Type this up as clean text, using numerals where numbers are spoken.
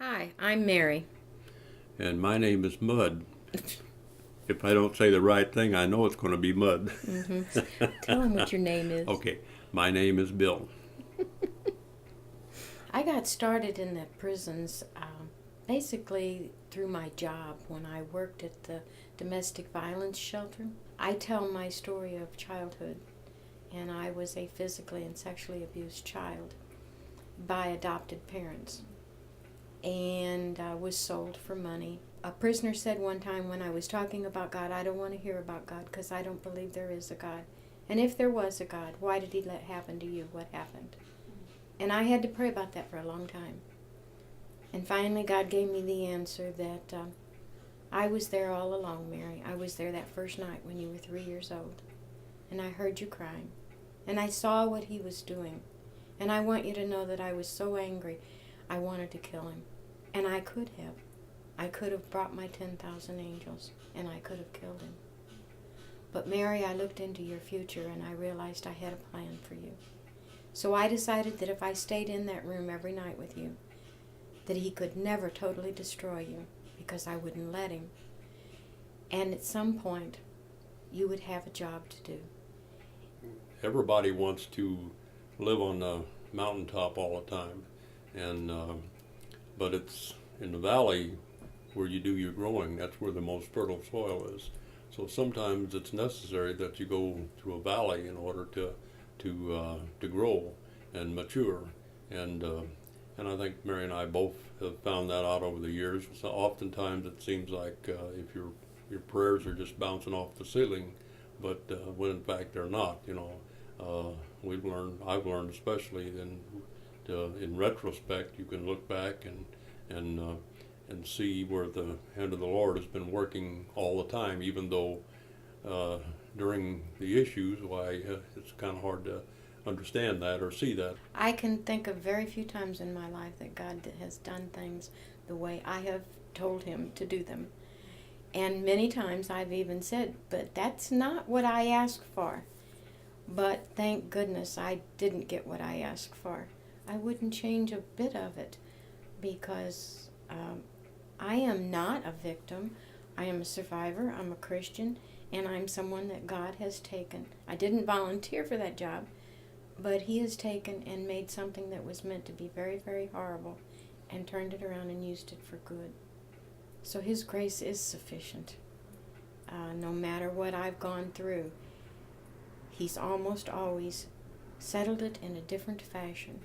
Hi, I'm Mary. And my name is Mud. If I don't say the right thing, I know it's going to be Mud. hmm Tell him what your name is. Okay, my name is Bill. I got started in the prisons basically through my job when I worked at the domestic violence shelter. I tell my story of childhood, and I was a physically and sexually abused child by adopted parents and was sold for money. A prisoner said one time when I was talking about God, I don't want to hear about God because I don't believe there is a God. And if there was a God, why did he let happen to you what happened? And I had to pray about that for a long time. And finally God gave me the answer that I was there all along, Mary. I was there that first night when you were 3 years old. And I heard you crying. And I saw what he was doing. And I want you to know that I was so angry, I wanted to kill him. And I could have. I could have brought my 10,000 angels, and I could have killed him. But Mary, I looked into your future, and I realized I had a plan for you. So I decided that if I stayed in that room every night with you, that he could never totally destroy you, because I wouldn't let him. And at some point, you would have a job to do. Everybody wants to live on the mountaintop all the time, and but it's in the valley where you do your growing. That's where the most fertile soil is. So sometimes it's necessary that you go through a valley in order to grow and mature. And and I think Mary and I both have found that out over the years. So oftentimes it seems like if your prayers are just bouncing off the ceiling, but when in fact they're not. I've learned especially in retrospect, you can look back and see where the hand of the Lord has been working all the time, even though during the issues, it's kind of hard to understand that or see that. I can think of very few times in my life that God has done things the way I have told him to do them. And many times I've even said, but that's not what I asked for. But thank goodness I didn't get what I asked for. I wouldn't change a bit of it because I am not a victim. I am a survivor. I'm a Christian, and I'm someone that God has taken. I didn't volunteer for that job, but he has taken and made something that was meant to be very, very horrible and turned it around and used it for good. So his grace is sufficient. No matter what I've gone through, he's almost always settled it in a different fashion.